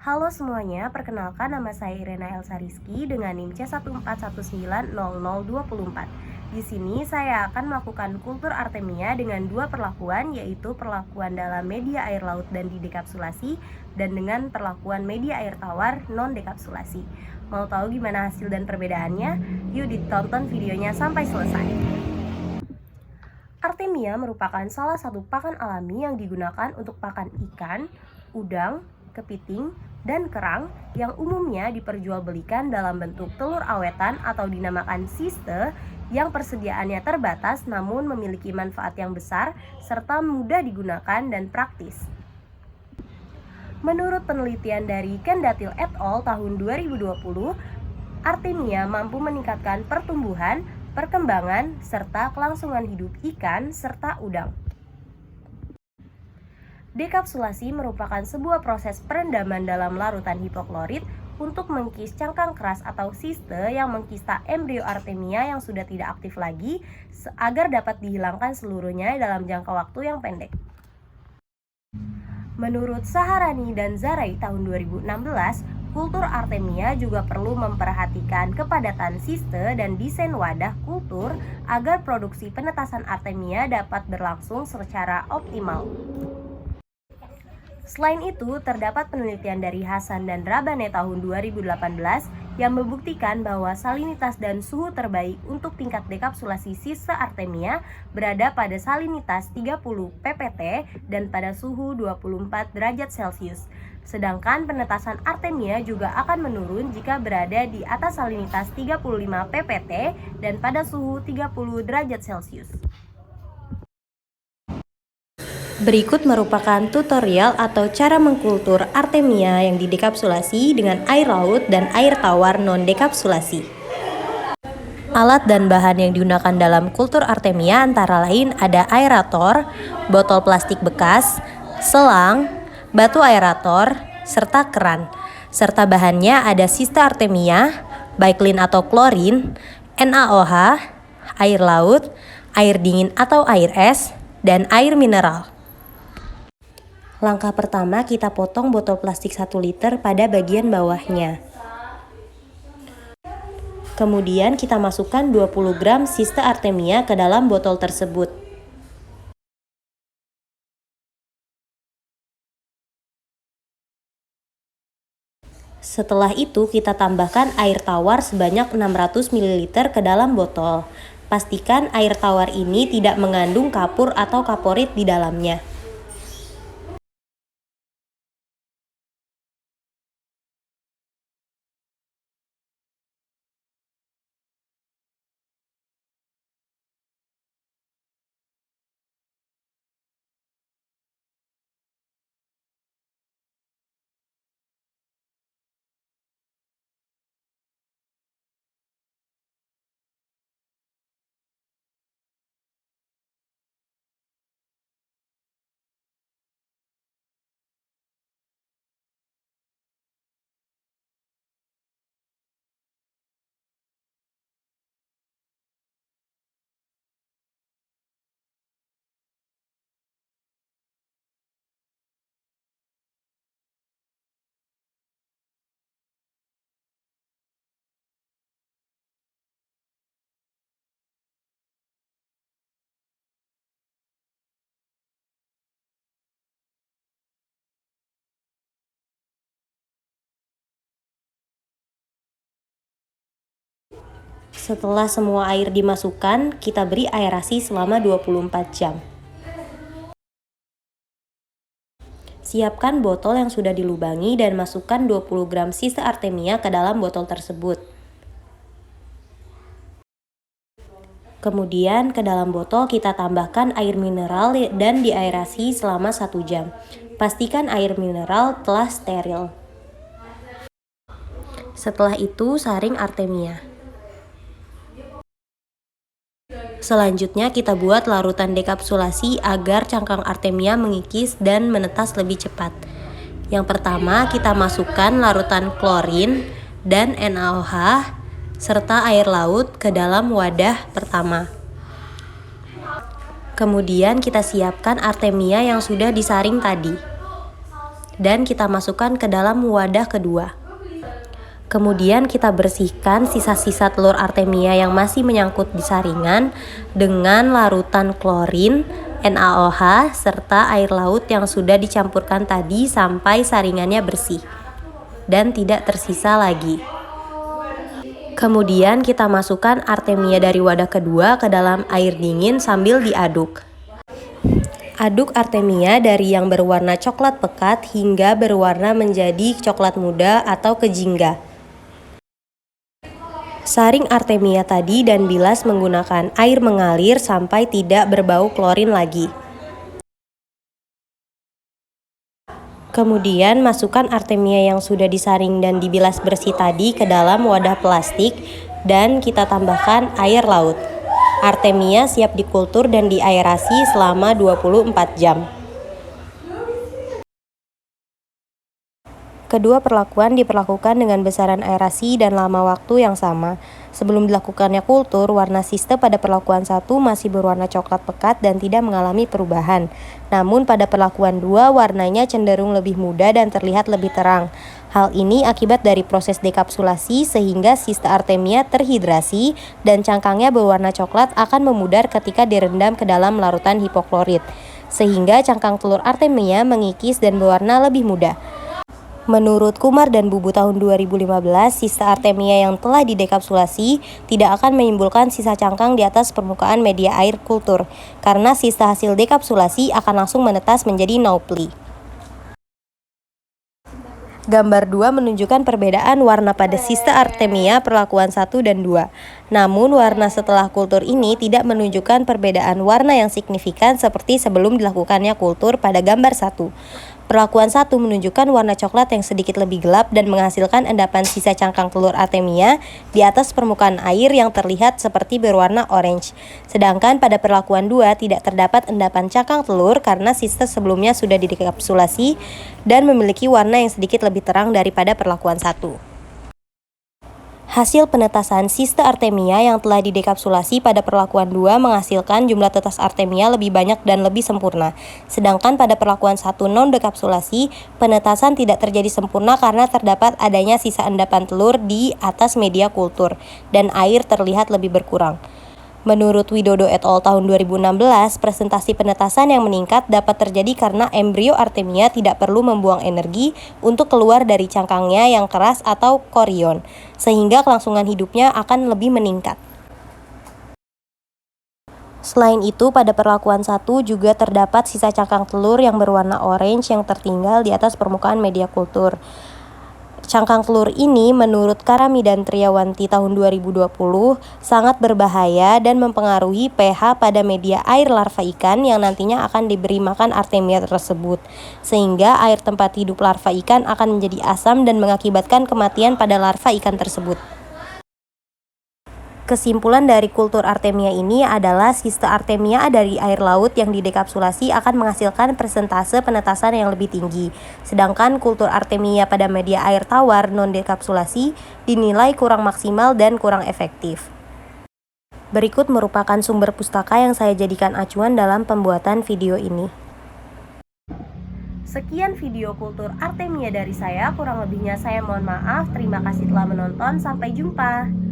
Halo semuanya, perkenalkan nama saya Irena Elsa Rizky dengan NIM C141900024. Di sini saya akan melakukan kultur Artemia dengan dua perlakuan, yaitu perlakuan dalam media air laut dan didekapsulasi dan dengan perlakuan media air tawar non-dekapsulasi. Mau tahu gimana hasil dan perbedaannya? Yuk ditonton videonya sampai selesai. Artemia merupakan salah satu pakan alami yang digunakan untuk pakan ikan, udang, kepiting, dan kerang yang umumnya diperjualbelikan dalam bentuk telur awetan atau dinamakan siste yang persediaannya terbatas namun memiliki manfaat yang besar serta mudah digunakan dan praktis. Menurut penelitian dari Kendatil et al. Tahun 2020, Artemia mampu meningkatkan pertumbuhan, perkembangan, serta kelangsungan hidup ikan serta udang. Dekapsulasi merupakan sebuah proses perendaman dalam larutan hipoklorit untuk mengkis cangkang keras atau siste yang mengkista embrio Artemia yang sudah tidak aktif lagi agar dapat dihilangkan seluruhnya dalam jangka waktu yang pendek. Menurut Saharani dan Zarai tahun 2016, kultur Artemia juga perlu memperhatikan kepadatan siste dan desain wadah kultur agar produksi penetasan Artemia dapat berlangsung secara optimal. Selain itu, terdapat penelitian dari Hasan dan Rabane tahun 2018 yang membuktikan bahwa salinitas dan suhu terbaik untuk tingkat dekapsulasi siste Artemia berada pada salinitas 30 ppt dan pada suhu 24 derajat Celcius. Sedangkan penetasan Artemia juga akan menurun jika berada di atas salinitas 35 ppt dan pada suhu 30 derajat Celcius. Berikut merupakan tutorial atau cara mengkultur Artemia yang didekapsulasi dengan air laut dan air tawar non-dekapsulasi. Alat dan bahan yang digunakan dalam kultur Artemia antara lain ada aerator, botol plastik bekas, selang, batu aerator, serta keran. Serta bahannya ada siste Artemia, baiklin atau klorin, NaOH, air laut, air dingin atau air es, dan air mineral. Langkah pertama, kita potong botol plastik 1 liter pada bagian bawahnya. Kemudian kita masukkan 20 gram siste Artemia ke dalam botol tersebut. Setelah itu kita tambahkan air tawar sebanyak 600 ml ke dalam botol. Pastikan air tawar ini tidak mengandung kapur atau kaporit di dalamnya. Setelah semua air dimasukkan, kita beri aerasi selama 24 jam. Siapkan botol yang sudah dilubangi dan masukkan 20 gram siste Artemia ke dalam botol tersebut. Kemudian ke dalam botol kita tambahkan air mineral dan diaerasi selama 1 jam. Pastikan air mineral telah steril. Setelah itu saring Artemia. Selanjutnya kita buat larutan dekapsulasi agar cangkang Artemia mengikis dan menetas lebih cepat. Yang pertama kita masukkan larutan klorin dan NaOH serta air laut ke dalam wadah pertama. Kemudian kita siapkan Artemia yang sudah disaring tadi. dan kita masukkan ke dalam wadah kedua. Kemudian kita bersihkan sisa-sisa telur artemia yang masih menyangkut di saringan dengan larutan klorin, NaOH, serta air laut yang sudah dicampurkan tadi sampai saringannya bersih dan tidak tersisa lagi. Kemudian kita masukkan artemia dari wadah kedua ke dalam air dingin sambil diaduk. Aduk artemia dari yang berwarna coklat pekat hingga berwarna menjadi coklat muda atau kejingga. Saring artemia tadi dan bilas menggunakan air mengalir sampai tidak berbau klorin lagi. Kemudian masukkan artemia yang sudah disaring dan dibilas bersih tadi ke dalam wadah plastik dan kita tambahkan air laut. Artemia siap dikultur dan diaerasi selama 24 jam. Kedua perlakuan diperlakukan dengan besaran aerasi dan lama waktu yang sama. Sebelum dilakukannya kultur, warna siste pada perlakuan 1 masih berwarna coklat pekat dan tidak mengalami perubahan. Namun pada perlakuan 2 warnanya cenderung lebih muda dan terlihat lebih terang. Hal ini akibat dari proses dekapsulasi sehingga siste artemia terhidrasi dan cangkangnya berwarna coklat akan memudar ketika direndam ke dalam larutan hipoklorit, sehingga cangkang telur artemia mengikis dan berwarna lebih muda. Menurut Kumar dan Bubu tahun 2015, sisa artemia yang telah didekapsulasi tidak akan menimbulkan sisa cangkang di atas permukaan media air kultur, karena sisa hasil dekapsulasi akan langsung menetas menjadi naupli. Gambar 2 menunjukkan perbedaan warna pada sisa artemia perlakuan 1 dan 2. Namun warna setelah kultur ini tidak menunjukkan perbedaan warna yang signifikan seperti sebelum dilakukannya kultur pada gambar 1. Perlakuan 1 menunjukkan warna coklat yang sedikit lebih gelap dan menghasilkan endapan sisa cangkang telur artemia di atas permukaan air yang terlihat seperti berwarna orange. Sedangkan pada perlakuan 2 tidak terdapat endapan cangkang telur karena sisa sebelumnya sudah didekapsulasi dan memiliki warna yang sedikit lebih terang daripada perlakuan 1. Hasil penetasan siste artemia yang telah didekapsulasi pada perlakuan 2 menghasilkan jumlah tetes artemia lebih banyak dan lebih sempurna. Sedangkan pada perlakuan 1 non-dekapsulasi, penetasan tidak terjadi sempurna karena terdapat adanya sisa endapan telur di atas media kultur dan air terlihat lebih berkurang. Menurut Widodo et al. Tahun 2016, presentasi penetasan yang meningkat dapat terjadi karena embrio artemia tidak perlu membuang energi untuk keluar dari cangkangnya yang keras atau korion, sehingga kelangsungan hidupnya akan lebih meningkat. Selain itu, pada perlakuan 1 juga terdapat sisa cangkang telur yang berwarna orange yang tertinggal di atas permukaan media kultur. Cangkang telur ini menurut Karami dan Triawanti tahun 2020 sangat berbahaya dan mempengaruhi pH pada media air larva ikan yang nantinya akan diberi makan artemia tersebut, sehingga air tempat hidup larva ikan akan menjadi asam dan mengakibatkan kematian pada larva ikan tersebut. Kesimpulan dari kultur artemia ini adalah siste artemia dari air laut yang didekapsulasi akan menghasilkan persentase penetasan yang lebih tinggi. Sedangkan kultur artemia pada media air tawar non-dekapsulasi dinilai kurang maksimal dan kurang efektif. Berikut merupakan sumber pustaka yang saya jadikan acuan dalam pembuatan video ini. Sekian video kultur artemia dari saya, kurang lebihnya saya mohon maaf. Terima kasih telah menonton, sampai jumpa.